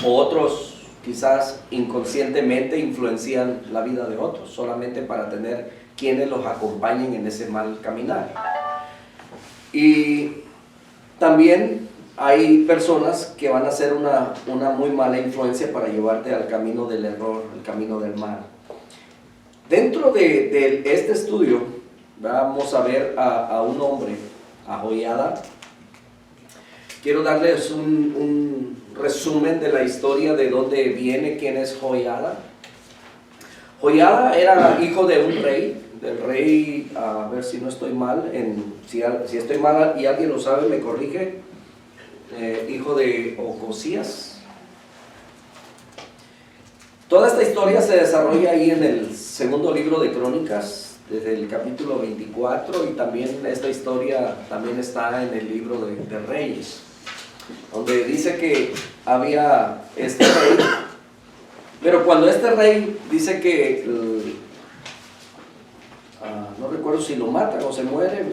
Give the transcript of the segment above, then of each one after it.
o otros quizás inconscientemente influencian la vida de otros, solamente para tener quienes los acompañen en ese mal caminar. Y también hay personas que van a ser una muy mala influencia para llevarte al camino del error, el camino del mal. Dentro de este estudio vamos a ver a un hombre, a Joiada. Quiero darles un resumen de la historia de dónde viene, quién es Joiada. Joiada era hijo de un rey, del rey, a ver si no estoy mal, si estoy mal y alguien lo sabe me corrige, hijo de Ocosías. Toda esta historia se desarrolla ahí en el segundo libro de Crónicas, desde el capítulo 24, y también esta historia también está en el libro de Reyes, donde dice que había este rey, pero cuando este rey dice que, no recuerdo si lo matan o se muere.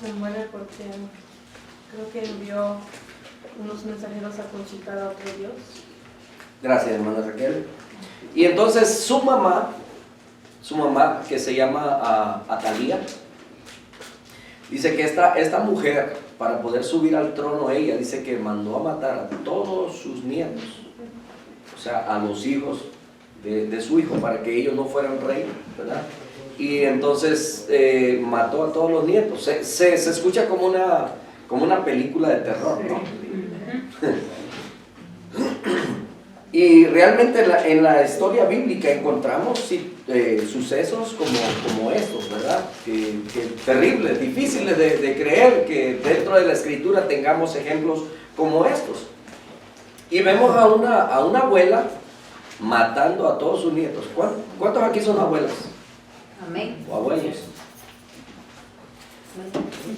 Se muere porque creo que envió unos mensajeros a consultar a otro Dios. Gracias, hermana Raquel. Y entonces su mamá, que se llama Atalía, dice que esta mujer, para poder subir al trono, ella dice que mandó a matar a todos sus nietos, o sea, a los hijos de su hijo, para que ellos no fueran reyes, ¿verdad? Y entonces mató a todos los nietos. Se escucha como una película de terror, ¿no? Y realmente en la historia bíblica encontramos sucesos como estos, ¿verdad? Que terribles, difíciles de creer que dentro de la escritura tengamos ejemplos como estos. Y vemos a una abuela matando a todos sus nietos. ¿Cuántos aquí son abuelas? Amén. O abuelos.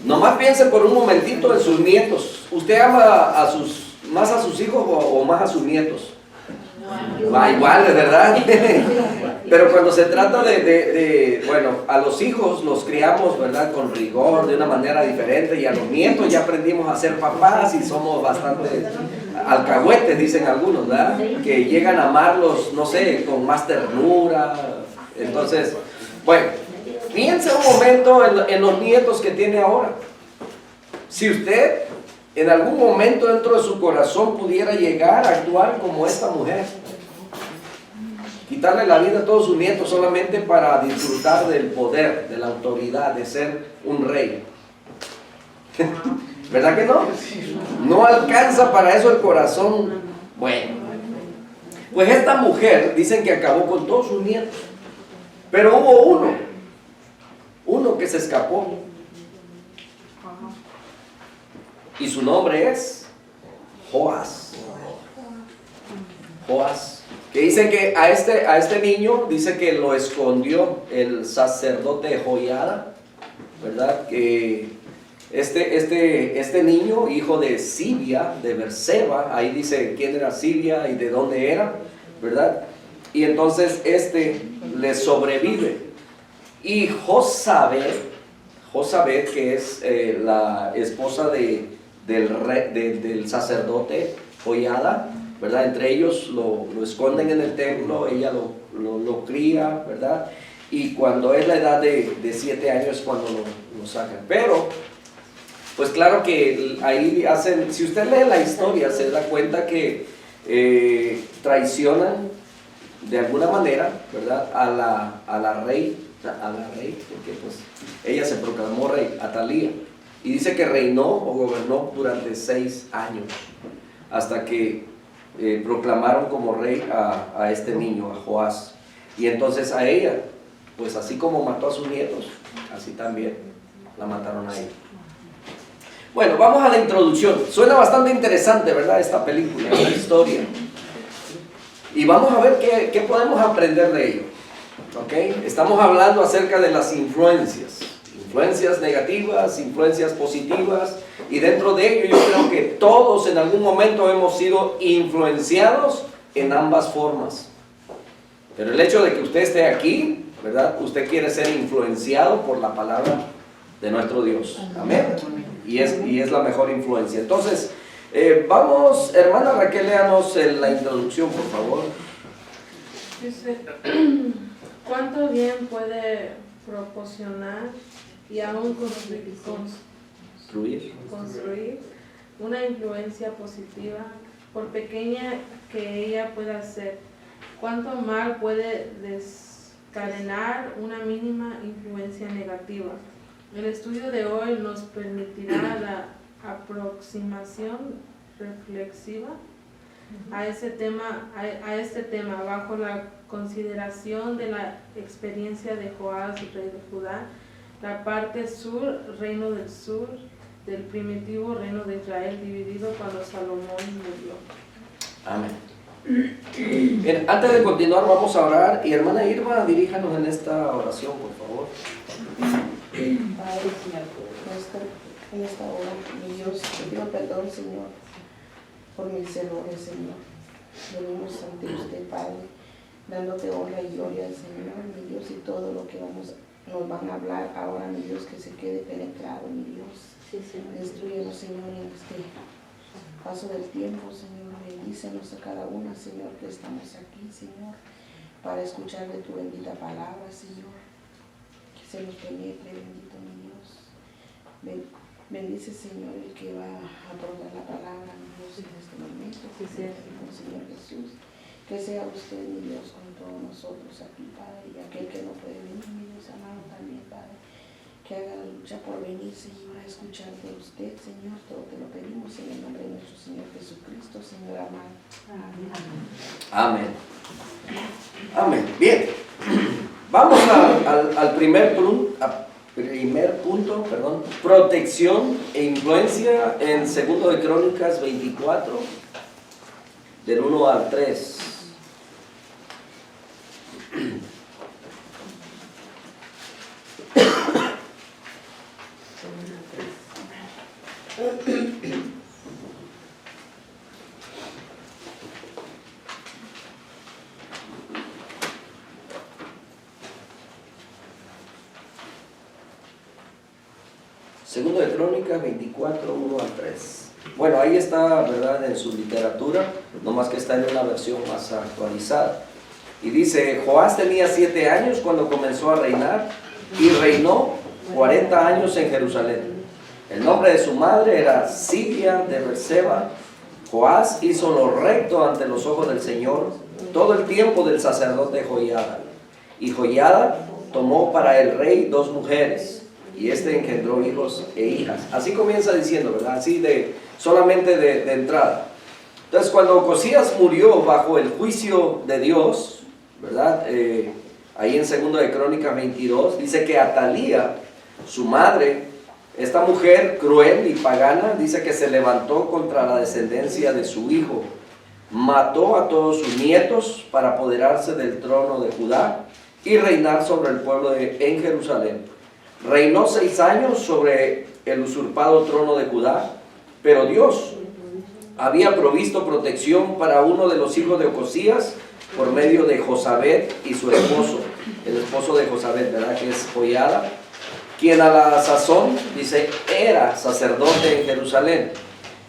Nomás piensen por un momentito en sus nietos. ¿Usted ama más a sus hijos o más a sus nietos? Va igual, de verdad. Pero cuando se trata bueno, a los hijos los criamos, ¿verdad?, con rigor, de una manera diferente, y a los nietos ya aprendimos a ser papás y somos bastante alcahuetes, dicen algunos, ¿verdad?, que llegan a amarlos, no sé, con más ternura. Entonces, bueno, piense un momento en los nietos que tiene ahora. Si usted en algún momento dentro de su corazón pudiera llegar a actuar como esta mujer, quitarle la vida a todos sus nietos solamente para disfrutar del poder, de la autoridad, de ser un rey. ¿Verdad que no? No alcanza para eso el corazón. Bueno, pues esta mujer dicen que acabó con todos sus nietos, pero hubo uno que se escapó. Y su nombre es Joás. Joás. Que dice que a este niño, dice que lo escondió el sacerdote Joiada, ¿verdad? Que este niño, hijo de Sibia, de Berseba, ahí dice quién era Sibia y de dónde era, ¿verdad? Y entonces le sobrevive. Y Josabed, que es la esposa del sacerdote Joiada, ¿verdad? Entre ellos lo esconden en el templo, ella lo cría, ¿verdad? Y cuando es la edad de 7 años es cuando lo sacan. Pero, pues claro que ahí si usted lee la historia, se da cuenta que traicionan de alguna manera, ¿verdad?, a la rey, porque pues ella se proclamó rey, Atalía. Y dice que reinó o gobernó durante 6 años, hasta que proclamaron como rey a este niño, a Joás. Y entonces a ella, pues así como mató a sus nietos, así también la mataron a ella. Bueno, vamos a la introducción. Suena bastante interesante, ¿verdad?, esta película, esta historia. Y vamos a ver qué podemos aprender de ello. ¿Ok? Estamos hablando acerca de las influencias negativas, influencias positivas, y dentro de ello yo creo que todos en algún momento hemos sido influenciados en ambas formas. Pero el hecho de que usted esté aquí, ¿verdad?, usted quiere ser influenciado por la palabra de nuestro Dios. Amén. y es la mejor influencia. Entonces, vamos, hermana Raquel, léanos la introducción, por favor. Dice, ¿cuánto bien puede proporcionar y aún construir una influencia positiva, por pequeña que ella pueda ser? ¿Cuánto mal puede desencadenar una mínima influencia negativa? El estudio de hoy nos permitirá la aproximación reflexiva a este tema bajo la consideración de la experiencia de Joás, rey de Judá, la parte sur, reino del sur, del primitivo reino de Israel dividido cuando Salomón murió. Amén. Bien, antes de continuar vamos a orar, y hermana Irma, diríjanos en esta oración, por favor. Padre, en esta hora, mi Dios, te pido perdón, Señor, por mis errores, Señor. Venimos ante usted, Padre, dándote honra y gloria al Señor, mi Dios, y todo lo que nos van a hablar ahora, mi Dios, que se quede penetrado, mi Dios. Sí, Señor. Destrúyenos, Señor, en este paso del tiempo, Señor. Bendícenos a cada una, Señor, que estamos aquí, Señor, para escuchar de tu bendita palabra, Señor. Que se nos penetre, bendito mi Dios. Bendice, Señor, el que va a probar la palabra, mi Dios, en este momento. Sí, Señor Jesús. Que sea usted, mi Dios, con todos nosotros aquí, Padre, y aquel que no puede venir, mi Dios amado, también, Padre. Que haga la lucha por venir, Señor, a escuchar de usted, Señor. Todo te lo pedimos en el nombre de nuestro Señor Jesucristo, Señor amado. Amén. Amén. Amén. Bien. Vamos al primer punto, protección e influencia en 2 de Crónicas 24, del 1 al 3. Segundo de Crónicas 24, 1 al 3. Bueno, ahí está, ¿verdad?, en su literatura, nomás que está en una versión más actualizada. Y dice, Joás tenía 7 años cuando comenzó a reinar y reinó 40 años en Jerusalén. El nombre de su madre era Ziba de Beerseba. Joás hizo lo recto ante los ojos del Señor todo el tiempo del sacerdote Joiada. Y Joiada tomó para el rey 2 mujeres, y engendró hijos e hijas. Así comienza diciendo, ¿verdad? Así solamente de entrada. Entonces, cuando Ocosías murió bajo el juicio de Dios, ¿verdad? Ahí en 2 de Crónicas 22, dice que Atalía, su madre, esta mujer cruel y pagana, dice que se levantó contra la descendencia de su hijo, mató a todos sus nietos para apoderarse del trono de Judá y reinar sobre el pueblo en Jerusalén. Reinó 6 años sobre el usurpado trono de Judá, pero Dios había provisto protección para uno de los hijos de Ocosías por medio de Josabet y su esposo, el esposo de Josabet, ¿verdad?, que es Joiada, quien a la sazón, dice, era sacerdote en Jerusalén.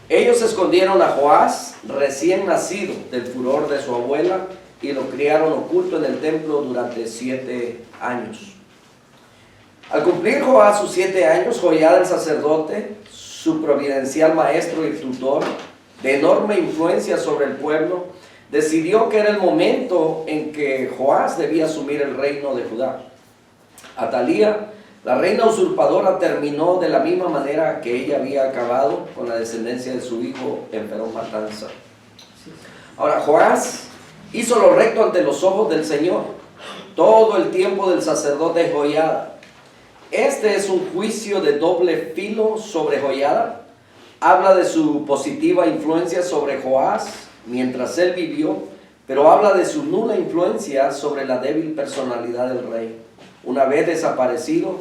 Ellos escondieron a Joás, recién nacido, del furor de su abuela, y lo criaron oculto en el templo durante 7 años. Al cumplir Joás sus 7 años, Joiada el sacerdote, su providencial maestro y tutor, de enorme influencia sobre el pueblo, decidió que era el momento en que Joás debía asumir el reino de Judá. Atalía, la reina usurpadora, terminó de la misma manera que ella había acabado con la descendencia de su hijo en feroz matanza. Ahora, Joás hizo lo recto ante los ojos del Señor todo el tiempo del sacerdote Joiada. Este es un juicio de doble filo sobre Joiada. Habla de su positiva influencia sobre Joás mientras él vivió, pero habla de su nula influencia sobre la débil personalidad del rey. Una vez desaparecido,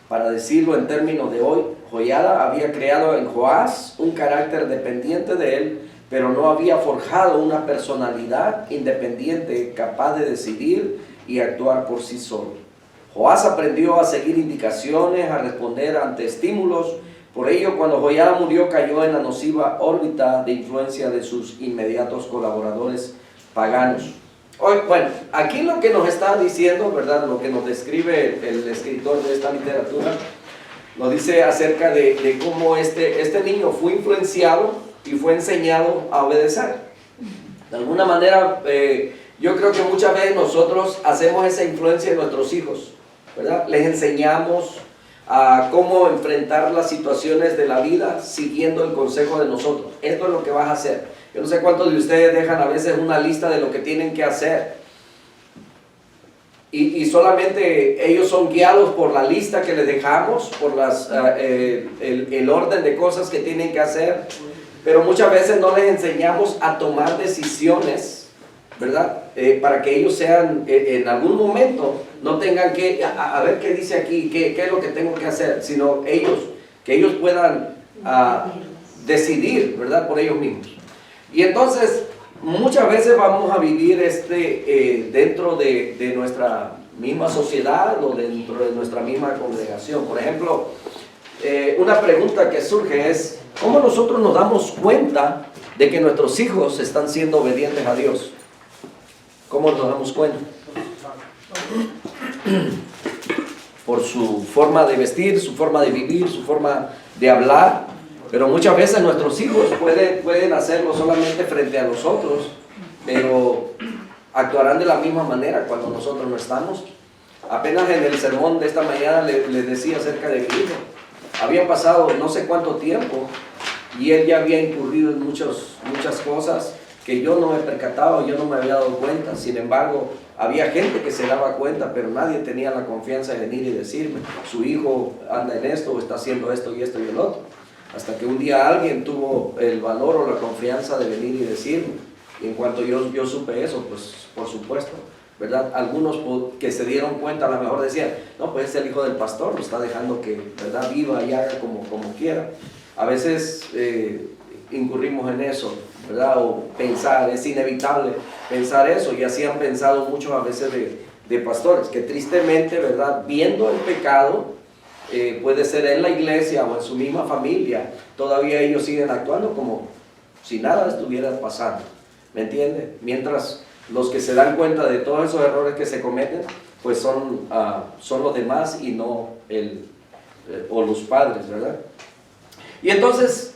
para decirlo en términos de hoy, Joiada había creado en Joás un carácter dependiente de él, pero no había forjado una personalidad independiente capaz de decidir y actuar por sí solo. Joás aprendió a seguir indicaciones, a responder ante estímulos, Por ello, cuando Joyada murió, cayó en la nociva órbita de influencia de sus inmediatos colaboradores paganos. Hoy, bueno, aquí lo que nos está diciendo, ¿verdad? Lo que nos describe el escritor de esta literatura, nos dice acerca de cómo este niño fue influenciado y fue enseñado a obedecer. De alguna manera, yo creo que muchas veces nosotros hacemos esa influencia en nuestros hijos, ¿verdad? Les enseñamos a cómo enfrentar las situaciones de la vida siguiendo el consejo de nosotros. Esto es lo que vas a hacer. Yo no sé cuántos de ustedes dejan a veces una lista de lo que tienen que hacer y solamente ellos son guiados por la lista que les dejamos, por el orden de cosas que tienen que hacer, pero muchas veces no les enseñamos a tomar decisiones, ¿verdad? Para que ellos sean, en algún momento, no tengan que, a ver qué dice aquí, qué es lo que tengo que hacer, sino que ellos puedan decidir, ¿verdad? Por ellos mismos. Y entonces, muchas veces vamos a vivir dentro de nuestra misma sociedad o dentro de nuestra misma congregación. Por ejemplo, una pregunta que surge es, ¿cómo nosotros nos damos cuenta de que nuestros hijos están siendo obedientes a Dios? ¿Cómo nos damos cuenta? Por su forma de vestir, su forma de vivir, su forma de hablar. Pero muchas veces nuestros hijos pueden hacerlo solamente frente a nosotros, pero actuarán de la misma manera cuando nosotros no estamos. Apenas en el sermón de esta mañana les decía acerca de mi hijo. Había pasado no sé cuánto tiempo y él ya había incurrido en muchas cosas que yo no me percataba, yo no me había dado cuenta. Sin embargo, había gente que se daba cuenta, pero nadie tenía la confianza de venir y decirme, su hijo anda en esto, o está haciendo esto y esto y el otro. Hasta que un día alguien tuvo el valor o la confianza de venir y decirme. Y en cuanto yo supe eso, pues por supuesto, ¿verdad? Algunos que se dieron cuenta a lo mejor decían, no, pues es el hijo del pastor, lo está dejando que, ¿verdad?, viva y haga como quiera. A veces incurrimos en eso, ¿verdad? O pensar, es inevitable pensar eso, y así han pensado muchos a veces de pastores, que tristemente, ¿verdad?, viendo el pecado, puede ser en la iglesia o en su misma familia, todavía ellos siguen actuando como si nada estuviera pasando, ¿me entiende? Mientras los que se dan cuenta de todos esos errores que se cometen, pues son los demás y no o los padres, ¿verdad? Y entonces,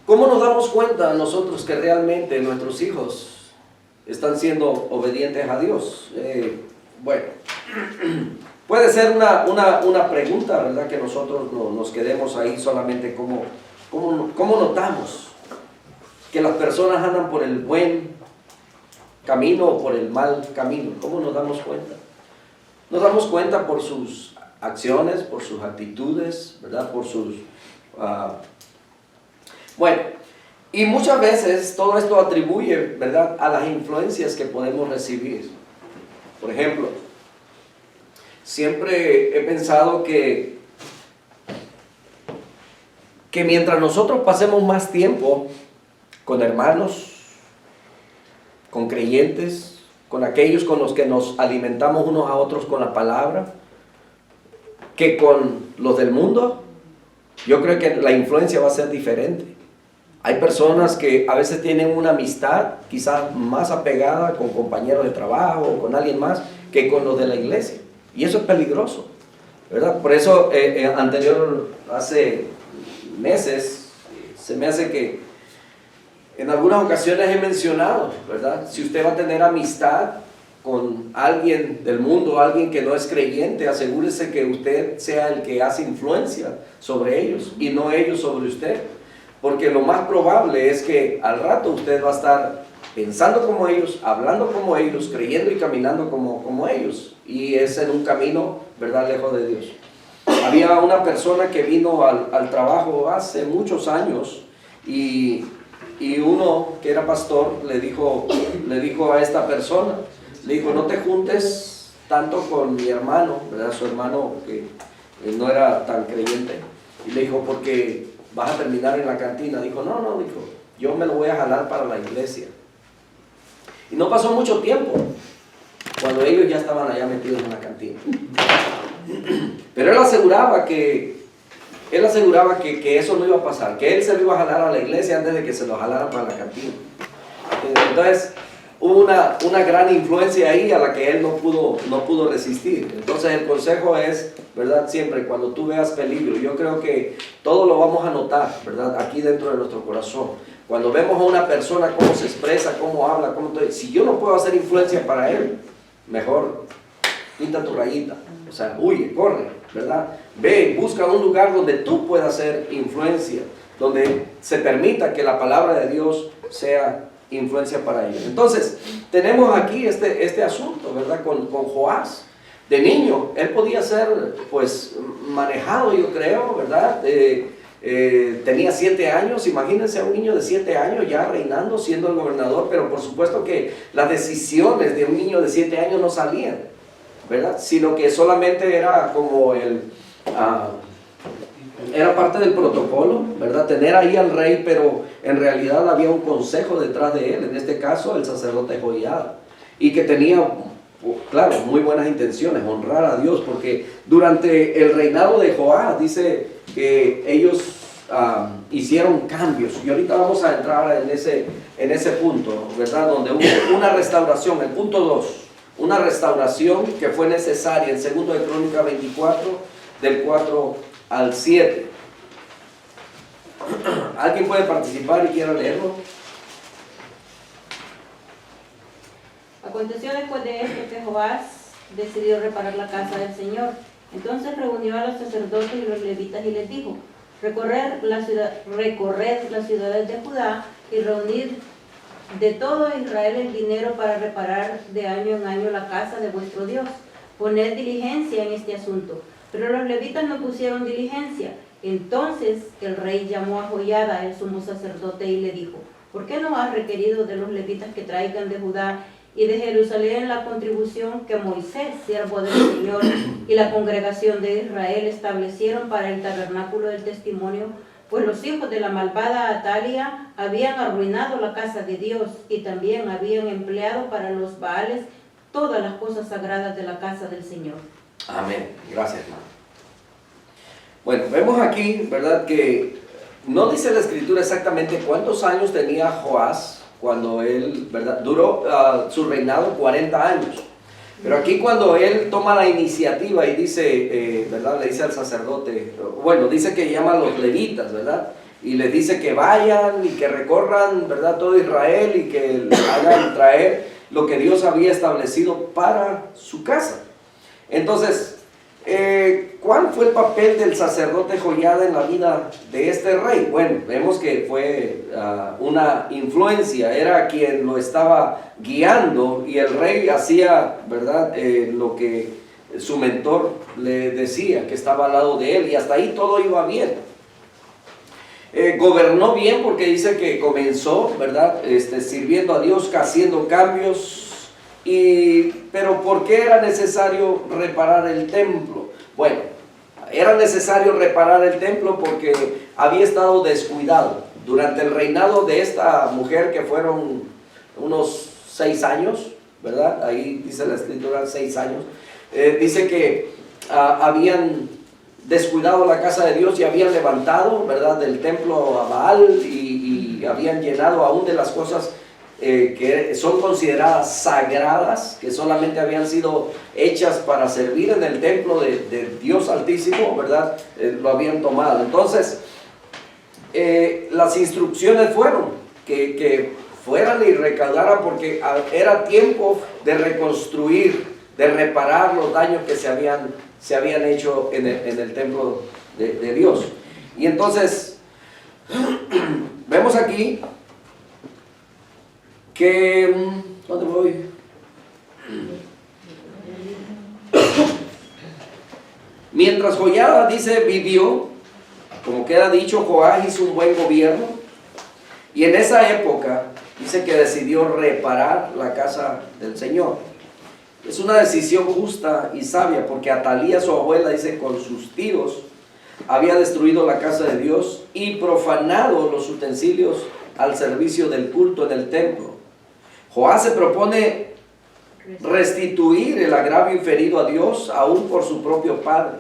¿cómo nos damos cuenta nosotros que realmente nuestros hijos están siendo obedientes a Dios? Bueno, puede ser una pregunta, ¿verdad? Que nosotros nos quedemos ahí solamente ¿cómo notamos que las personas andan por el buen camino o por el mal camino? ¿Cómo nos damos cuenta? Nos damos cuenta por sus acciones, por sus actitudes, ¿verdad? Por sus... Bueno, y muchas veces todo esto atribuye, ¿verdad?, a las influencias que podemos recibir. Por ejemplo, siempre he pensado que mientras nosotros pasemos más tiempo con hermanos, con creyentes, con aquellos con los que nos alimentamos unos a otros con la palabra, que con los del mundo, yo creo que la influencia va a ser diferente. Hay personas que a veces tienen una amistad quizás más apegada con compañeros de trabajo o con alguien más que con los de la iglesia. Y eso es peligroso, ¿verdad? Por eso hace meses, se me hace que en algunas ocasiones he mencionado, ¿verdad? Si usted va a tener amistad con alguien del mundo, alguien que no es creyente, asegúrese que usted sea el que hace influencia sobre ellos y no ellos sobre usted. Porque lo más probable es que al rato usted va a estar pensando como ellos, hablando como ellos, creyendo y caminando como ellos. Y es en un camino, ¿verdad?, lejos de Dios. Había una persona que vino al trabajo hace muchos años y uno que era pastor le dijo a esta persona, le dijo, no te juntes tanto con mi hermano, ¿verdad?, su hermano que no era tan creyente. Y le dijo, porque vas a terminar en la cantina. Dijo, no, dijo, yo me lo voy a jalar para la iglesia. Y no pasó mucho tiempo cuando ellos ya estaban allá metidos en la cantina. Pero él aseguraba que él aseguraba que eso no iba a pasar, que él se lo iba a jalar a la iglesia antes de que se lo jalaran para la cantina. Entonces, hubo una gran influencia ahí a la que él no pudo resistir. Entonces el consejo es, ¿verdad? Siempre cuando tú veas peligro, yo creo que todo lo vamos a notar, ¿verdad? Aquí dentro de nuestro corazón. Cuando vemos a una persona cómo se expresa, cómo habla, si yo no puedo hacer influencia para él, mejor pinta tu rayita. O sea, huye, corre, ¿verdad? Ve, busca un lugar donde tú puedas hacer influencia, donde se permita que la palabra de Dios sea influencia para ellos. Entonces, tenemos aquí este asunto, ¿verdad? Con Joás. De niño, él podía ser, pues, manejado, yo creo, ¿verdad? Tenía 7 años, imagínense a un niño de 7 años ya reinando, siendo el gobernador, pero por supuesto que las decisiones de un niño de 7 años no salían, ¿verdad? Sino que solamente era como era parte del protocolo, ¿verdad? Tener ahí al rey, pero en realidad había un consejo detrás de él, en este caso el sacerdote Joiada, y que tenía, claro, muy buenas intenciones, honrar a Dios, porque durante el reinado de Joás dice que ellos hicieron cambios, y ahorita vamos a entrar en ese punto, ¿verdad? Donde hubo una restauración, el punto 2, una restauración que fue necesaria en 2 de Crónicas 24, del 4 al 7. ¿Alguien puede participar y quiera leerlo? Aconteció después de esto que Joás decidió reparar la casa del Señor. Entonces reunió a los sacerdotes y los levitas y les dijo: recorred las ciudades de Judá y reunid de todo Israel el dinero para reparar de año en año la casa de vuestro Dios. Poned diligencia en este asunto. Pero los levitas no pusieron diligencia. Entonces el rey llamó a Joiada, el sumo sacerdote, y le dijo: ¿por qué no has requerido de los levitas que traigan de Judá y de Jerusalén la contribución que Moisés, siervo del Señor, y la congregación de Israel establecieron para el tabernáculo del testimonio? Pues los hijos de la malvada Atalia habían arruinado la casa de Dios y también habían empleado para los Baales todas las cosas sagradas de la casa del Señor. Amén. Gracias, hermano. Bueno, vemos aquí, ¿verdad? Que no dice la escritura exactamente cuántos años tenía Joás cuando él, ¿verdad? Duró su reinado 40 años. Pero aquí cuando él toma la iniciativa y dice, ¿verdad? Le dice al sacerdote, bueno, dice que llama a los levitas, ¿verdad? Y les dice que vayan y que recorran, ¿verdad? Todo Israel y que hagan traer lo que Dios había establecido para su casa. Entonces, ¿cuál fue el papel del sacerdote Joiada en la vida de este rey? Bueno, vemos que fue una influencia, era quien lo estaba guiando y el rey hacía, ¿verdad? Lo que su mentor le decía, que estaba al lado de él, y hasta ahí todo iba bien. Gobernó bien porque dice que comenzó, ¿verdad? Sirviendo a Dios, haciendo cambios. Pero ¿por qué era necesario reparar el templo? Bueno, era necesario reparar el templo porque había estado descuidado. Durante el reinado de esta mujer, que fueron unos 6 años, ¿verdad? Ahí dice la escritura 6 años. Dice que habían descuidado la casa de Dios y habían levantado, ¿verdad?, del templo a Baal y habían llenado aún de las cosas que son consideradas sagradas, que solamente habían sido hechas para servir en el templo de Dios Altísimo, ¿verdad? Lo habían tomado. Entonces, las instrucciones fueron que fueran y recaudaran, porque era tiempo de reconstruir, de reparar los daños que se habían hecho en el templo de Dios. Y entonces, vemos aquí que, ¿dónde voy? Mientras Joiada, dice, vivió, como queda dicho, Joás hizo un buen gobierno, y en esa época dice que decidió reparar la casa del Señor. Es una decisión justa y sabia, porque Atalía, su abuela, dice, con sus tiros había destruido la casa de Dios y profanado los utensilios al servicio del culto en el templo. Joás se propone restituir el agravio inferido a Dios, aún por su propio padre,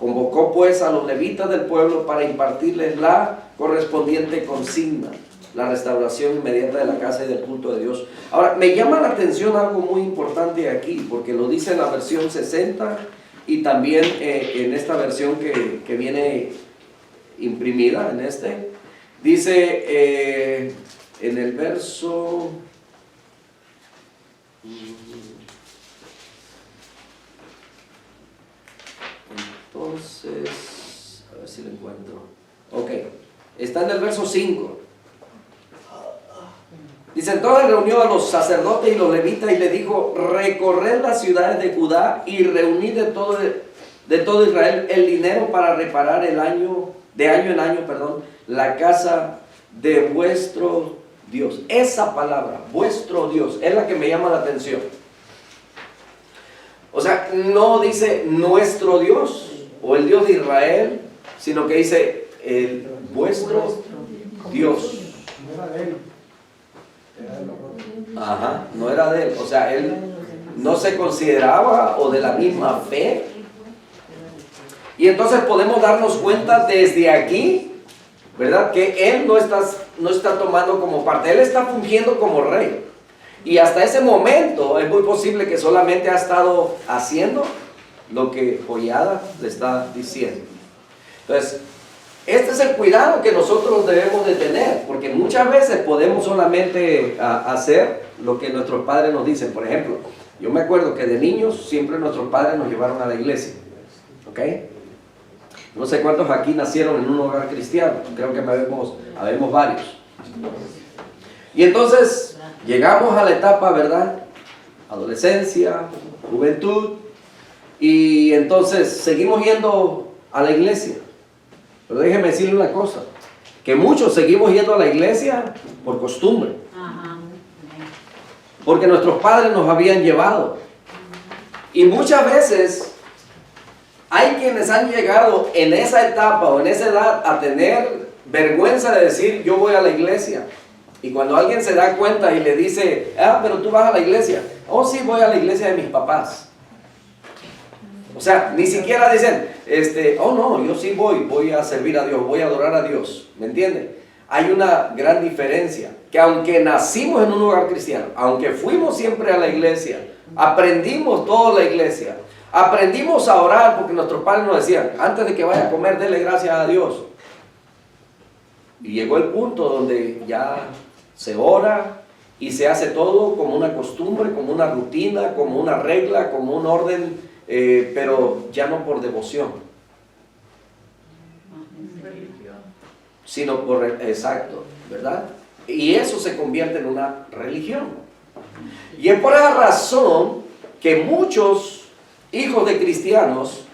Convocó pues a los levitas del pueblo para impartirles la correspondiente consigna, la restauración inmediata de la casa y del culto de Dios. Ahora, me llama la atención algo muy importante aquí, porque lo dice en la versión 60 y también en esta versión que viene imprimida en este. Dice en el verso... Entonces, a ver si lo encuentro. Ok, está en el verso 5. Dice, entonces reunió a los sacerdotes y los levitas y le dijo, recorred las ciudades de Judá y reunid de todo Israel el dinero para reparar de año en año, la casa de vuestro Dios. Esa palabra, vuestro Dios, es la que me llama la atención. O sea, no dice nuestro Dios o el Dios de Israel, sino que dice el vuestro Dios. Ajá, no era de él. O sea, él no se consideraba o de la misma fe. Y entonces podemos darnos cuenta desde aquí, ¿verdad? Que él no está tomando como parte, él está fungiendo como rey. Y hasta ese momento es muy posible que solamente ha estado haciendo lo que Joiada le está diciendo. Entonces, este es el cuidado que nosotros debemos de tener, porque muchas veces podemos solamente hacer lo que nuestros padres nos dicen. Por ejemplo, yo me acuerdo que de niños siempre nuestros padres nos llevaron a la iglesia, ¿ok? No sé cuántos aquí nacieron en un hogar cristiano, creo que habemos varios. Y entonces llegamos a la etapa, ¿verdad? Adolescencia, juventud, y entonces seguimos yendo a la iglesia. Pero déjeme decirle una cosa, que muchos seguimos yendo a la iglesia por costumbre. Porque nuestros padres nos habían llevado. Y muchas veces hay quienes han llegado en esa etapa o en esa edad a tener vergüenza de decir yo voy a la iglesia. Y cuando alguien se da cuenta y le dice, pero tú vas a la iglesia. Oh, sí, voy a la iglesia de mis papás. O sea, ni siquiera dicen, oh no, yo sí voy a servir a Dios, voy a adorar a Dios. ¿Me entienden? Hay una gran diferencia, que aunque nacimos en un hogar cristiano, aunque fuimos siempre a la iglesia, aprendimos toda la iglesia, aprendimos a orar porque nuestros padres nos decían, antes de que vaya a comer, dele gracias a Dios. Y llegó el punto donde ya se ora y se hace todo como una costumbre, como una rutina, como una regla, como un orden, pero ya no por devoción, sino por exacto, ¿verdad? Y eso se convierte en una religión. Y es por esa razón que muchos hijos de cristianos,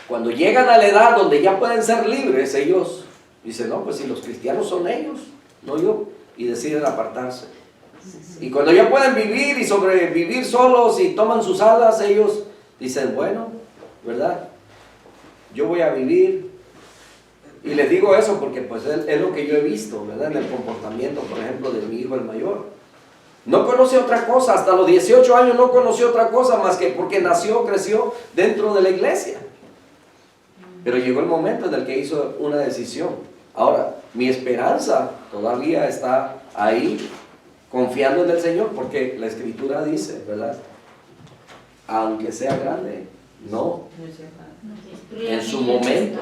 cuando llegan a la edad donde ya pueden ser libres, ellos dicen, no, pues si los cristianos son ellos, no yo, y deciden apartarse. Y cuando ya pueden vivir y sobrevivir solos y toman sus alas, ellos dicen, bueno, ¿verdad? Yo voy a vivir. Y les digo eso porque pues es lo que yo he visto, ¿verdad? En el comportamiento, por ejemplo, de mi hijo el mayor. No conoce otra cosa, hasta los 18 años no conoció otra cosa más que porque nació, creció dentro de la iglesia. Pero llegó el momento en el que hizo una decisión. Ahora, mi esperanza todavía está ahí, confiando en el Señor, porque la Escritura dice, ¿verdad? Aunque sea grande, no. En su momento,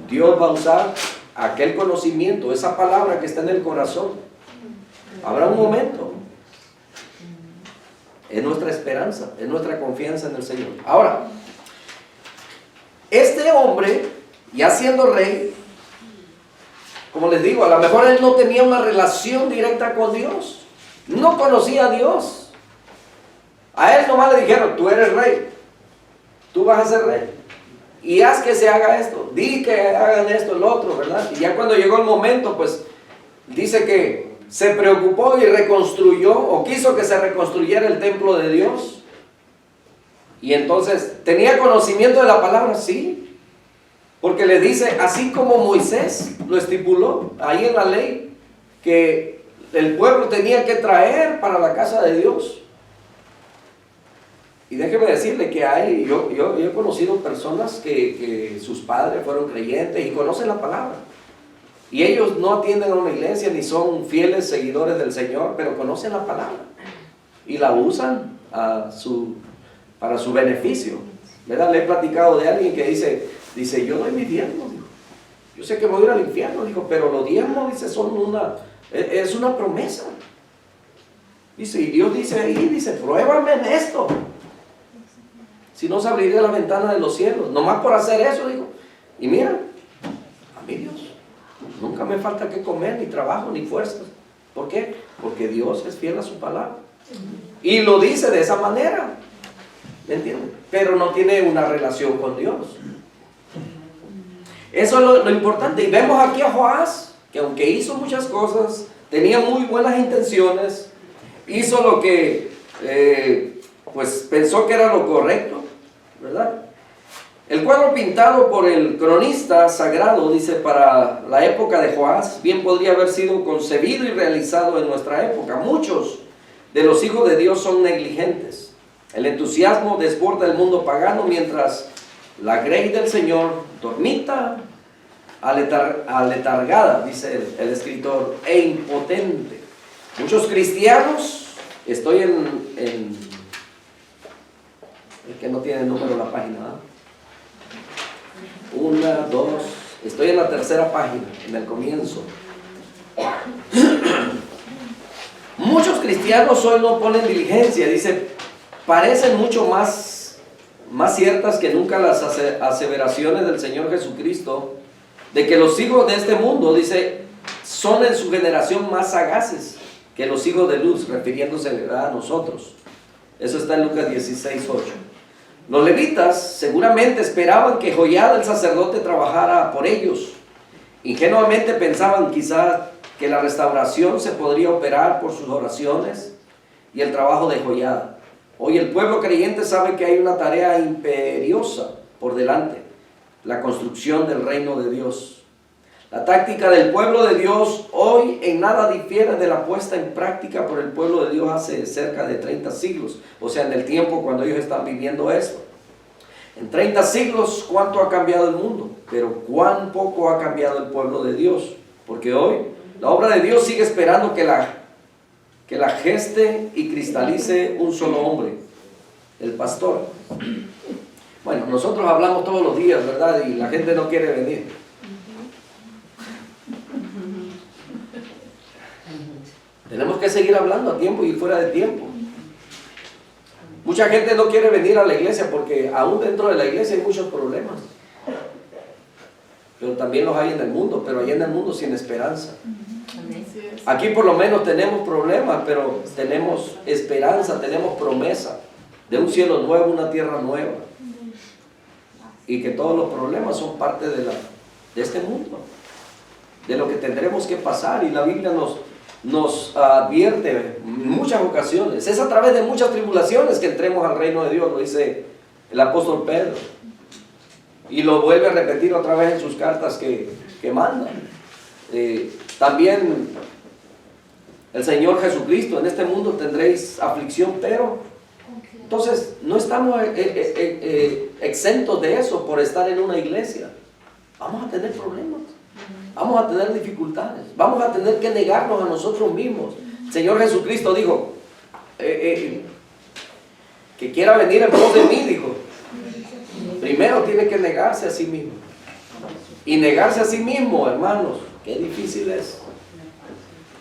Dios va a usar aquel conocimiento, esa palabra que está en el corazón. Habrá un momento. Es nuestra esperanza, es nuestra confianza en el Señor. Ahora, este hombre, ya siendo rey, como les digo, a lo mejor él no tenía una relación directa con Dios. No conocía a Dios. A él nomás le dijeron, tú eres rey, tú vas a ser rey. Y haz que se haga esto, di que hagan esto, el otro, ¿verdad? Y ya cuando llegó el momento, pues, dice que se preocupó y reconstruyó, o quiso que se reconstruyera el templo de Dios. Y entonces, ¿tenía conocimiento de la palabra? Sí. Porque le dice, así como Moisés lo estipuló ahí en la ley, que el pueblo tenía que traer para la casa de Dios. Y déjeme decirle que yo he conocido personas que sus padres fueron creyentes y conocen la palabra. Y ellos no atienden a una iglesia ni son fieles seguidores del Señor, pero conocen la palabra y la usan para su beneficio. ¿Verdad? Le he platicado de alguien que dice yo doy mi diezmo, dijo. Yo sé que voy a ir al infierno, dijo, pero los diezmos, dice, es una promesa. Dice, y Dios dice ahí, dice, pruébame en esto. Si no, se abriré la ventana de los cielos. Nomás por hacer eso, digo. Y mira, a mí Dios, nunca me falta que comer, ni trabajo, ni fuerzas. ¿Por qué? Porque Dios es fiel a su palabra. Y lo dice de esa manera. ¿Me entienden? Pero no tiene una relación con Dios. Eso es lo importante. Y vemos aquí a Joás, que aunque hizo muchas cosas, tenía muy buenas intenciones, hizo lo que pues pensó que era lo correcto, ¿verdad? El cuadro pintado por el cronista sagrado, dice, para la época de Joás, bien podría haber sido concebido y realizado en nuestra época. Muchos de los hijos de Dios son negligentes. El entusiasmo desborda el mundo pagano, mientras la grey del Señor dormita, aletargada, dice el escritor, e impotente. Muchos cristianos, estoy en el que no tiene número la página, ¿eh? 1, 2, estoy en la tercera página, en el comienzo. Muchos cristianos hoy no ponen diligencia, dice, parecen mucho más ciertas que nunca las aseveraciones del Señor Jesucristo, de que los hijos de este mundo, dice, son en su generación más sagaces que los hijos de luz, refiriéndose a nosotros. Eso está en Lucas 16:8. Los levitas seguramente esperaban que Joiada el sacerdote trabajara por ellos. Ingenuamente pensaban quizás que la restauración se podría operar por sus oraciones y el trabajo de Joiada. Hoy el pueblo creyente sabe que hay una tarea imperiosa por delante: la construcción del reino de Dios. La táctica del pueblo de Dios hoy en nada difiere de la puesta en práctica por el pueblo de Dios hace cerca de 30 siglos, o sea, en el tiempo cuando ellos están viviendo esto. En 30 siglos, ¿cuánto ha cambiado el mundo? Pero ¿cuán poco ha cambiado el pueblo de Dios? Porque hoy la obra de Dios sigue esperando que la geste y cristalice un solo hombre, el pastor. Bueno, nosotros hablamos todos los días, ¿verdad? Y la gente no quiere venir. Tenemos que seguir hablando a tiempo y fuera de tiempo. Mucha gente no quiere venir a la iglesia porque aún dentro de la iglesia hay muchos problemas. Pero también los hay en el mundo, pero hay en el mundo sin esperanza. Aquí por lo menos tenemos problemas, pero tenemos esperanza, tenemos promesa de un cielo nuevo, una tierra nueva. Y que todos los problemas son parte de este mundo, de lo que tendremos que pasar. Y la Biblia nos advierte en muchas ocasiones. Es a través de muchas tribulaciones que entremos al reino de Dios, lo dice el apóstol Pedro. Y lo vuelve a repetir otra vez en sus cartas que manda. También el Señor Jesucristo: en este mundo tendréis aflicción, pero... Entonces, no estamos exentos de eso por estar en una iglesia. Vamos a tener problemas, vamos a tener dificultades, vamos a tener que negarnos a nosotros mismos. El Señor Jesucristo dijo, que quiera venir en pos de mí, dijo, primero tiene que negarse a sí mismo. Y negarse a sí mismo, hermanos, qué difícil es.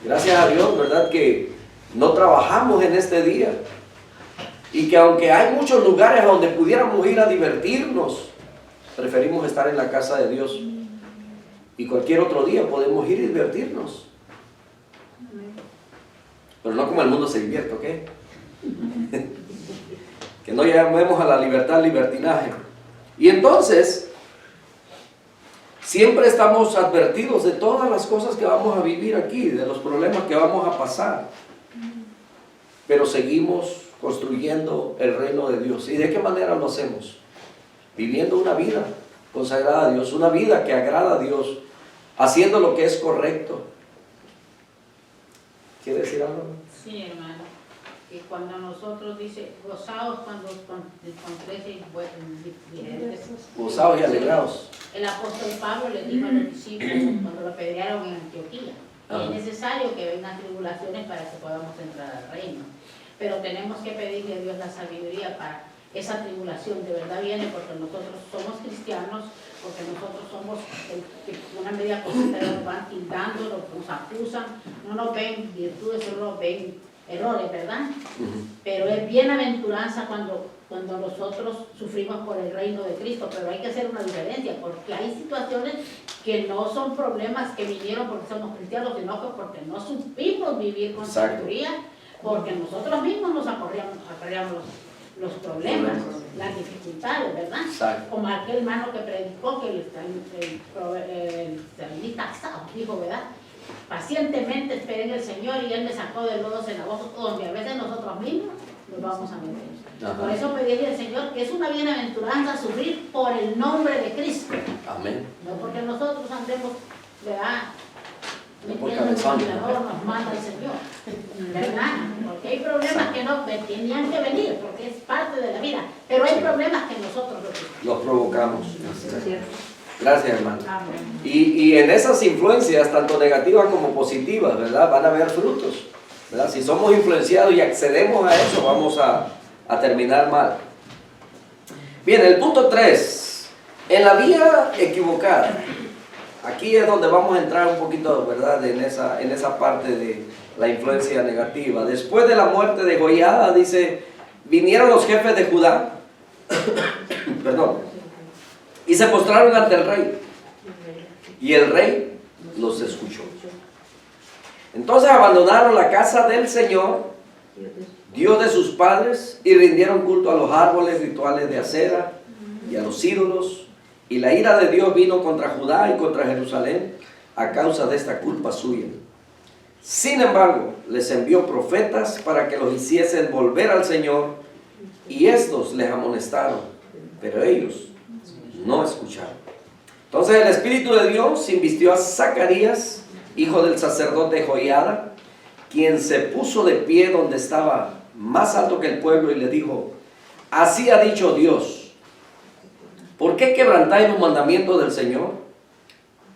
Gracias a Dios, ¿verdad?, que no trabajamos en este día. Y que aunque hay muchos lugares a donde pudiéramos ir a divertirnos, preferimos estar en la casa de Dios. Y cualquier otro día podemos ir y divertirnos. Pero no como el mundo se divierte, ¿ok? Que no llamemos a la libertad libertinaje. Y entonces, siempre estamos advertidos de todas las cosas que vamos a vivir aquí, de los problemas que vamos a pasar. Pero seguimos construyendo el reino de Dios. ¿Y de qué manera lo hacemos? Viviendo una vida consagrada a Dios, una vida que agrada a Dios, haciendo lo que es correcto. ¿Quiere decir algo? Sí, hermano. que cuando nosotros dice, gozaos cuando encontréis diferentes. Gozaos y alegraos. El apóstol Pablo le dijo a los discípulos cuando lo apedrearon en Antioquía, que es necesario que vengan tribulaciones para que podamos entrar al reino. Pero tenemos que pedirle a Dios la sabiduría para esa tribulación. De verdad viene porque nosotros somos cristianos, porque nosotros somos una media cosita, nos van tildando, nos acusan, no nos ven virtudes, solo nos ven errores, ¿verdad? Pero es bienaventuranza cuando nosotros sufrimos por el reino de Cristo, pero hay que hacer una diferencia, porque hay situaciones que no son problemas que vinieron porque somos cristianos, sino que porque no supimos vivir con sabiduría, porque nosotros mismos nos acarreamos los problemas, las dificultades, ¿verdad? Exacto. Como aquel hermano que predicó, que el salmista dijo, ¿verdad? Pacientemente esperé en el Señor y Él me sacó del lodo cenagoso, donde a veces nosotros mismos nos vamos a meter. Ajá. Por eso pedirle al Señor que es una bienaventuranza sufrir por el nombre de Cristo. Amén. No porque nosotros andemos, ¿verdad? No por Metiendo cabezón. en el horno, nos manda el Señor, ¿verdad? Porque hay problemas que no tenían que venir, porque es parte de la vida. Pero hay problemas que nosotros Los provocamos. Es cierto. Gracias, hermano. Amén. Y en esas influencias, tanto negativas como positivas, ¿verdad? Van a haber frutos, ¿verdad? Si somos influenciados y accedemos a eso, vamos a terminar mal. Bien, el punto 3. En la vía equivocada. Aquí es donde vamos a entrar un poquito, ¿verdad? En esa parte de la influencia negativa. Después de la muerte de Joiada, dice, vinieron los jefes de Judá, perdón, y se postraron ante el rey. Y el rey los escuchó. Entonces abandonaron la casa del Señor, Dios de sus padres, y rindieron culto a los árboles rituales de acera y a los ídolos. Y la ira de Dios vino contra Judá y contra Jerusalén a causa de esta culpa suya. Sin embargo, les envió profetas para que los hiciesen volver al Señor, y estos les amonestaron, pero ellos no escucharon. Entonces el Espíritu de Dios invistió a Zacarías, hijo del sacerdote Joiada, quien se puso de pie donde estaba más alto que el pueblo y le dijo, así ha dicho Dios, ¿por qué quebrantáis los mandamientos del Señor?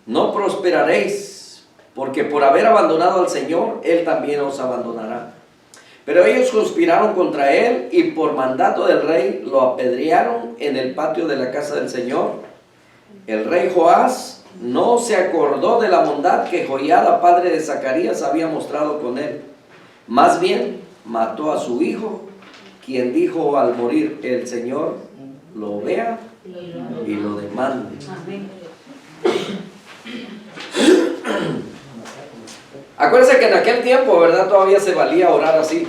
No prosperaréis, porque por haber abandonado al Señor, Él también os abandonará. Pero ellos conspiraron contra Él y por mandato del rey lo apedrearon en el patio de la casa del Señor. El rey Joás no se acordó de la bondad que Joiada, padre de Zacarías, había mostrado con él. Más bien, mató a su hijo, quien dijo al morir, el Señor lo vea y lo demande. Amén. Acuérdense que en aquel tiempo, ¿verdad? Todavía se valía orar así.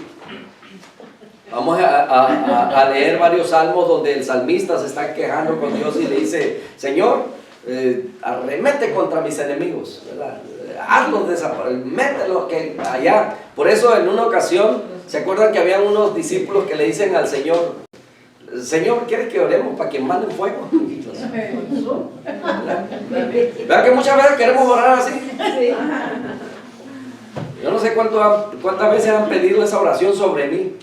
Vamos a leer varios salmos donde el salmista se está quejando con Dios y le dice, Señor, arremete contra mis enemigos, ¿verdad? Hazlos desaparecer, mételos que allá. Por eso en una ocasión, ¿se acuerdan que habían unos discípulos que le dicen al Señor, Señor, ¿quieres que oremos para que manden fuego? ¿Verdad que muchas veces queremos orar así? Sí. Yo no sé cuántas veces han pedido esa oración sobre mí.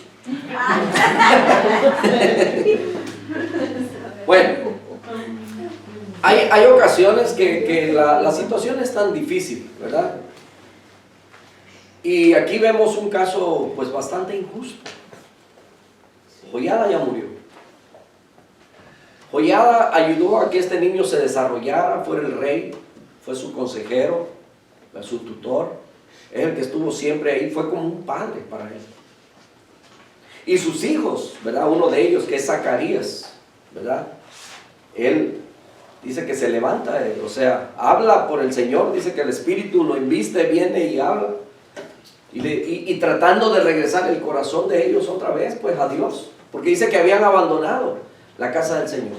Bueno, hay ocasiones que la situación es tan difícil, ¿verdad? Y aquí vemos un caso pues bastante injusto. Joiada ya murió. Joiada ayudó a que este niño se desarrollara, fuera el rey, fue su consejero, su tutor, es el que estuvo siempre ahí, fue como un padre para él. Y sus hijos, ¿verdad? Uno de ellos, que es Zacarías, ¿verdad? Él dice que se levanta, o sea, habla por el Señor, dice que el Espíritu lo inviste, viene y habla. Y tratando de regresar el corazón de ellos otra vez, pues a Dios. Porque dice que habían abandonado la casa del Señor.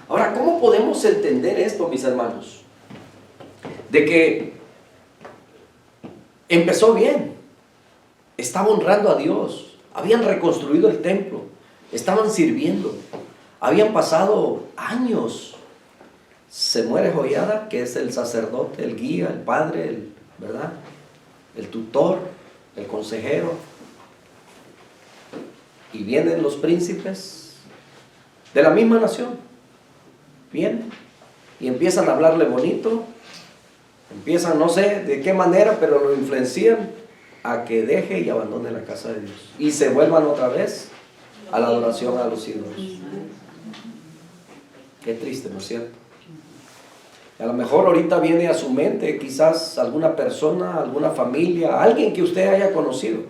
Ahora, ¿cómo podemos entender esto, mis hermanos? De que empezó bien, estaba honrando a Dios, habían reconstruido el templo, estaban sirviendo, habían pasado años. Se muere Joiada, que es el sacerdote, el guía, el padre, ¿verdad? El tutor, el consejero. Y vienen los príncipes de la misma nación. Vienen y empiezan a hablarle bonito. Empiezan, no sé de qué manera, pero lo influencian a que deje y abandone la casa de Dios. Y se vuelvan otra vez a la adoración a los ídolos. Qué triste, ¿no es cierto? A lo mejor ahorita viene a su mente quizás alguna persona, alguna familia, alguien que usted haya conocido.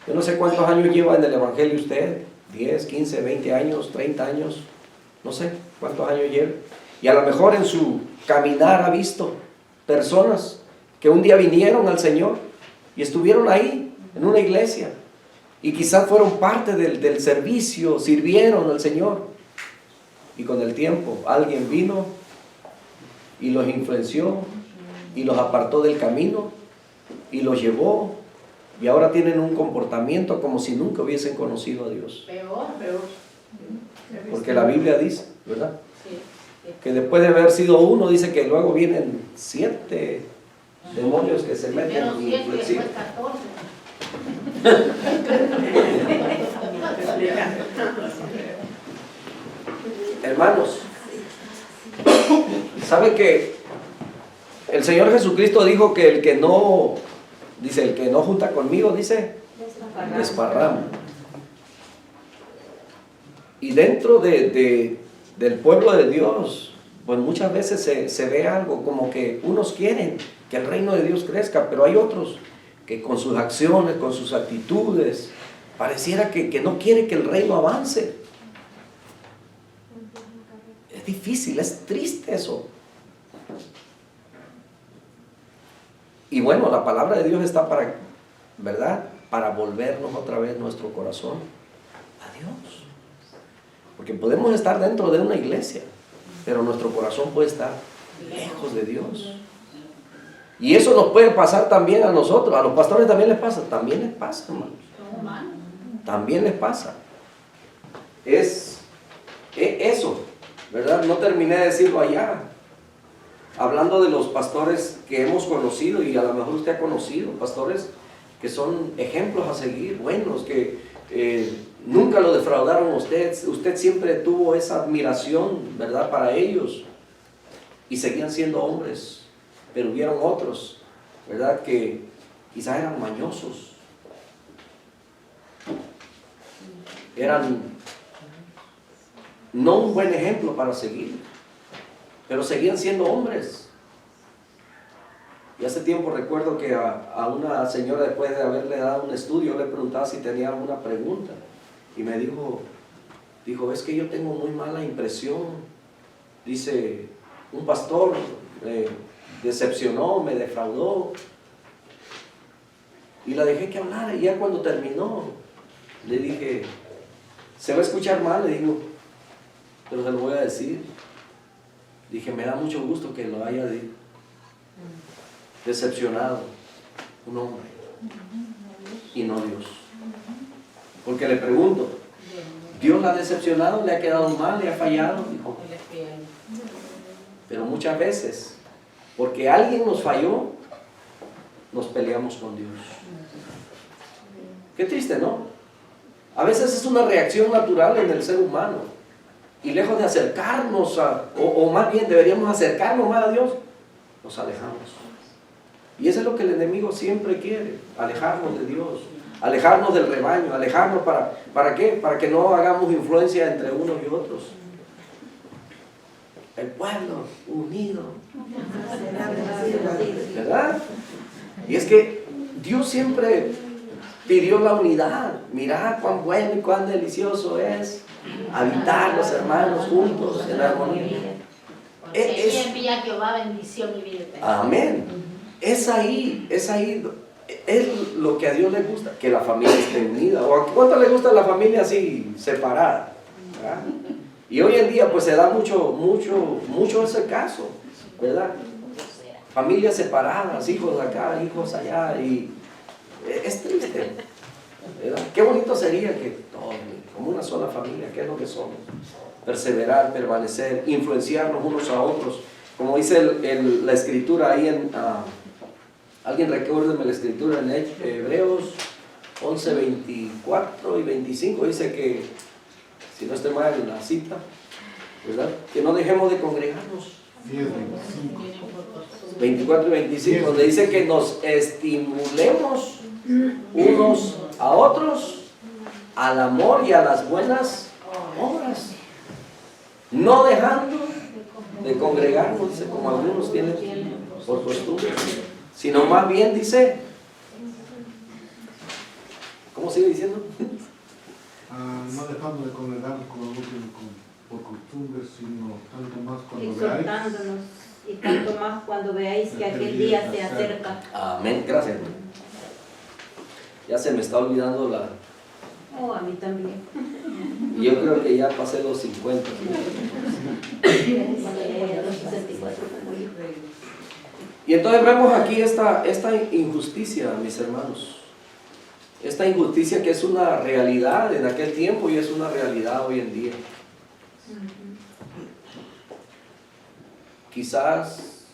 Yo no sé cuántos años lleva en el Evangelio usted, 10, 15, 20 años, 30 años, no sé cuántos años lleva. Y a lo mejor en su caminar ha visto personas que un día vinieron al Señor y estuvieron ahí en una iglesia y quizás fueron parte del servicio, sirvieron al Señor. Y con el tiempo alguien vino y los influenció y los apartó del camino y los llevó, y ahora tienen un comportamiento como si nunca hubiesen conocido a Dios. Peor. Porque la Biblia dice, ¿verdad? Sí. Que después de haber sido uno, dice que luego vienen 7 demonios que se meten Primero y 7 y influencian. después 14. Hermanos, ¿sabe que el Señor Jesucristo dijo que el que no, dice, el que no junta conmigo, dice, desparrama? Y dentro del pueblo de Dios, pues muchas veces se ve algo como que unos quieren que el reino de Dios crezca, pero hay otros que con sus acciones, con sus actitudes, pareciera que no quiere que el reino avance. Es difícil, es triste eso. Y bueno, la palabra de Dios está para, ¿verdad? Para volvernos otra vez nuestro corazón a Dios. Porque podemos estar dentro de una iglesia, pero nuestro corazón puede estar lejos de Dios. Y eso nos puede pasar también a nosotros. A los pastores también les pasa. También les pasa, hermanos. Son humanos. También les pasa. Es eso, ¿verdad? No terminé de decirlo allá. Hablando de los pastores que hemos conocido, y a lo mejor usted ha conocido, pastores que son ejemplos a seguir, buenos, que nunca lo defraudaron a usted. Usted siempre tuvo esa admiración, ¿verdad?, para ellos. Y seguían siendo hombres. Pero hubieron otros, ¿verdad?, que quizás eran mañosos. Eran no un buen ejemplo para seguir, pero seguían siendo hombres. Y hace tiempo recuerdo que a una señora, después de haberle dado un estudio, le preguntaba si tenía alguna pregunta. Y me dijo, es que yo tengo muy mala impresión. Dice, un pastor me decepcionó, me defraudó. Y la dejé que hablara, y ya cuando terminó, le dije, se va a escuchar mal, le digo, pero se lo voy a decir. Dije, me da mucho gusto que lo haya decepcionado un hombre y no Dios. Porque le pregunto, ¿Dios la ha decepcionado? ¿Le ha quedado mal? ¿Le ha fallado? Dijo, pero muchas veces, porque alguien nos falló, nos peleamos con Dios. Qué triste, ¿no? A veces es una reacción natural en el ser humano. Y lejos de acercarnos o más bien deberíamos acercarnos más a Dios, nos alejamos. Y eso es lo que el enemigo siempre quiere, alejarnos de Dios, alejarnos del rebaño, alejarnos ¿para qué? Para que no hagamos influencia entre unos y otros. El pueblo unido, ¿verdad? Y es que Dios siempre pidió la unidad. Mirad cuán bueno y cuán delicioso es habitar los hermanos juntos en armonía. Porque envía a Jehová bendición y vida eterna. Amén. Es ahí, es lo que a Dios le gusta, que la familia esté unida. ¿O a cuánto le gusta la familia así, separada? ¿Verdad? Y hoy en día pues se da mucho ese caso, ¿verdad? Familias separadas, hijos acá, hijos allá, y es triste, ¿verdad? Qué bonito sería que todos, como una sola familia, que es lo que somos, perseverar, permanecer, influenciarnos unos a otros, como dice la escritura ahí en, alguien recuérdeme la escritura en Hebreos 11, 24 y 25 dice que, si no estoy mal en la cita, ¿verdad? Que no dejemos de congregarnos. 10, 25. 24 y 25, donde dice que nos estimulemos unos a otros al amor y a las buenas obras, no dejando de congregarnos, dice, como algunos tienen por costumbre, sino más bien dice, ¿cómo sigue diciendo? No dejando de congregar por costumbre, sino tanto más cuando veáis. Exhortándonos, y tanto más cuando veáis que aquel día se acerca. Amén, gracias. Ya se me está olvidando la... Oh, a mí también. Yo creo que ya pasé los 50. Los 64 como yo. Y entonces vemos aquí esta injusticia, mis hermanos. Esta injusticia que es una realidad en aquel tiempo y es una realidad hoy en día. Quizás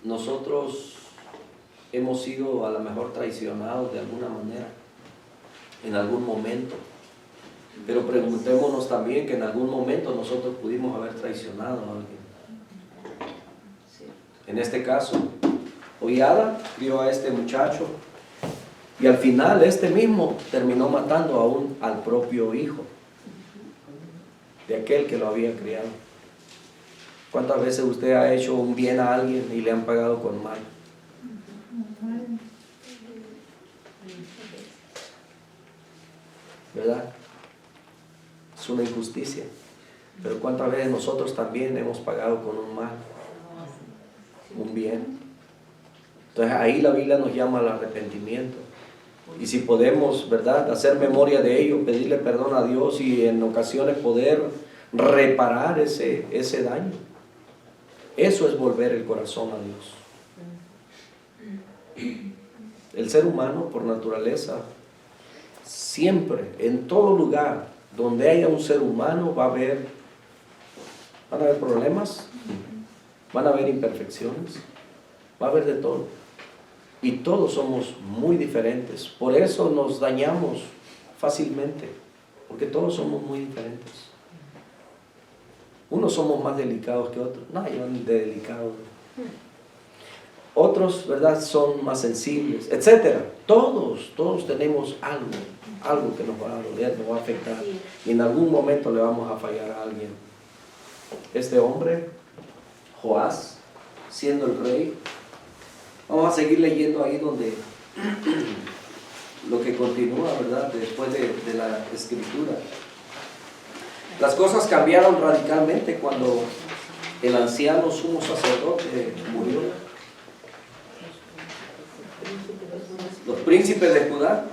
nosotros hemos sido a lo mejor traicionados de alguna manera, en algún momento. Pero preguntémonos también que en algún momento nosotros pudimos haber traicionado a alguien. En este caso, Joiada crió a este muchacho y al final este mismo terminó matando aún al propio hijo de aquel que lo había criado. ¿Cuántas veces usted ha hecho un bien a alguien y le han pagado con mal? ¿Verdad? Es una injusticia. Pero ¿cuántas veces nosotros también hemos pagado con un mal, un bien? Entonces ahí la Biblia nos llama al arrepentimiento. Y si podemos, ¿verdad?, hacer memoria de ello, pedirle perdón a Dios y en ocasiones poder reparar ese daño. Eso es volver el corazón a Dios. El ser humano, por naturaleza, siempre, en todo lugar donde haya un ser humano, van a haber problemas, van a haber imperfecciones, va a haber de todo. Y todos somos muy diferentes. Por eso nos dañamos fácilmente, porque todos somos muy diferentes. Unos somos más delicados que otros. No, yo ni de delicado. Otros, ¿verdad?, son más sensibles, etcétera. Todos tenemos algo que nos va a doler, nos va a afectar. Y en algún momento le vamos a fallar a alguien. Este hombre, Joás, siendo el rey, vamos a seguir leyendo ahí donde lo que continúa, ¿verdad?, después de la escritura. Las cosas cambiaron radicalmente cuando el anciano sumo sacerdote murió. Los príncipes de Judá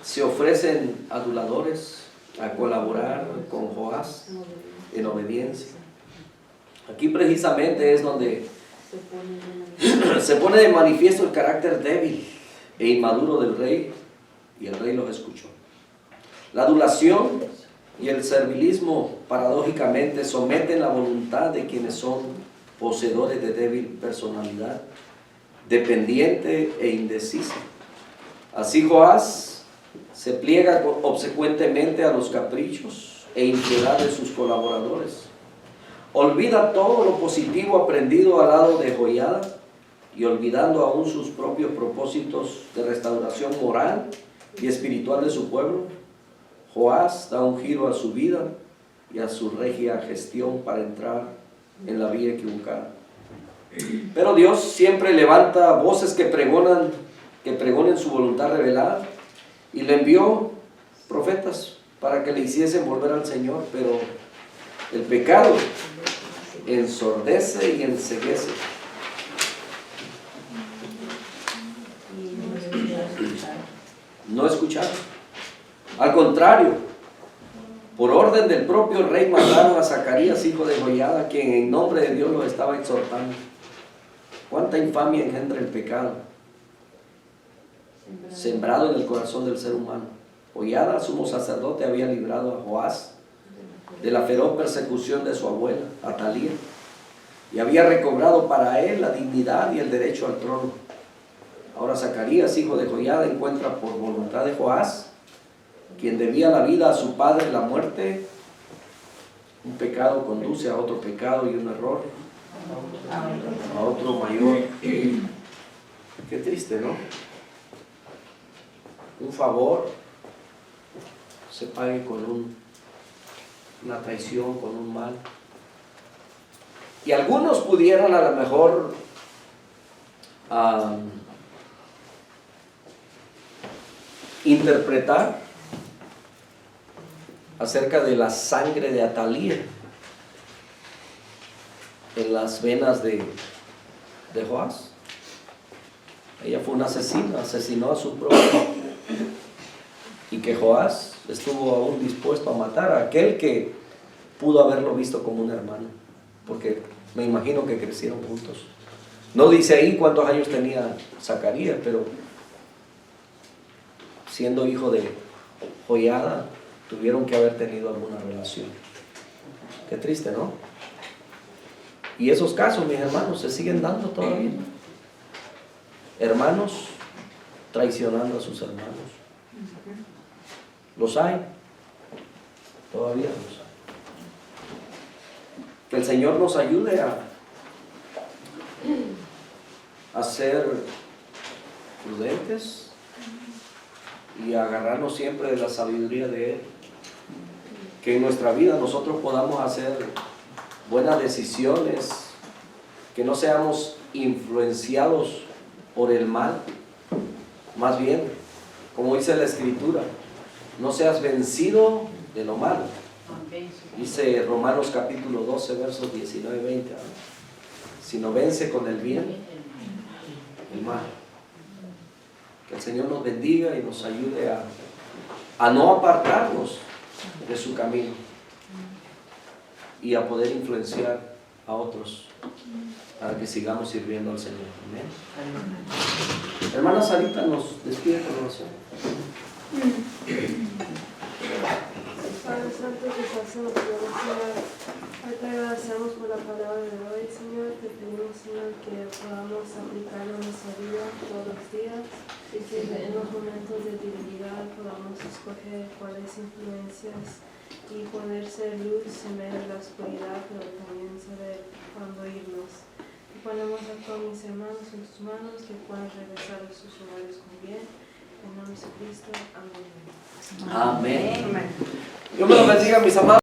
se ofrecen aduladores a colaborar con Joás en obediencia. Aquí precisamente es donde se pone de manifiesto el carácter débil e inmaduro del rey, y el rey los escuchó. La adulación y el servilismo paradójicamente someten la voluntad de quienes son poseedores de débil personalidad, dependiente e indecisa. Así Joás se pliega obsecuentemente a los caprichos e impiedad de sus colaboradores. Olvida todo lo positivo aprendido al lado de Joiada y olvidando aún sus propios propósitos de restauración moral y espiritual de su pueblo, Joás da un giro a su vida y a su regia gestión para entrar en la vía equivocada. Pero Dios siempre levanta voces que pregonen su voluntad revelada, y le envió profetas para que le hiciesen volver al Señor, pero el pecado ensordece y enceguece. No escucharon. Al contrario, por orden del propio rey mandaron a Zacarías, hijo de Joiada, quien en nombre de Dios los estaba exhortando. ¿Cuánta infamia engendra el pecado sembrado en el corazón del ser humano? Joiada, sumo sacerdote, había librado a Joás de la feroz persecución de su abuela, Atalía, y había recobrado para él la dignidad y el derecho al trono. Ahora Zacarías, hijo de Joiada, encuentra por voluntad de Joás, quien debía la vida a su padre la muerte. Un pecado conduce a otro pecado y un error a otro mayor. Qué triste, ¿no? Un favor se pague con una traición, con un mal. Y algunos pudieran a lo mejor interpretar acerca de la sangre de Atalía en las venas de Joás. Ella fue una asesina, asesinó a su propio, y que Joás estuvo aún dispuesto a matar a aquel que pudo haberlo visto como un hermano, porque me imagino que crecieron juntos. No dice ahí cuántos años tenía Zacarías, pero siendo hijo de Joiada, tuvieron que haber tenido alguna relación. Qué triste, ¿no? Y esos casos, mis hermanos, se siguen dando todavía. Hermanos traicionando a sus hermanos. Los hay. Todavía los hay. Que el Señor nos ayude a ser prudentes y a agarrarnos siempre de la sabiduría de Él. Que en nuestra vida nosotros podamos hacer buenas decisiones, que no seamos influenciados por el mal. Más bien, como dice la Escritura, no seas vencido de lo malo. Dice Romanos capítulo 12, versos 19 y 20, ¿no? Sino vence con el bien el mal. Que el Señor nos bendiga y nos ayude a no apartarnos de su camino y a poder influenciar a otros para que sigamos sirviendo al Señor. Amén. Hermana Sarita nos despide con oración. Padre Santo, que hacemos gloria, Señor. Hoy te agradecemos por la palabra de hoy, Señor. Te pedimos, Señor, que podamos aplicarlo en nuestra vida todos los días y que en los momentos de debilidad podamos escoger cuáles influencias y poder ser luz en medio de la oscuridad, pero también saber cuándo irnos. Y ponemos a todos mis hermanos en tus manos, que puedan regresar a sus hogares con bien. En nombre de Cristo. Amén. Amén. Dios me lo bendiga, mis amados.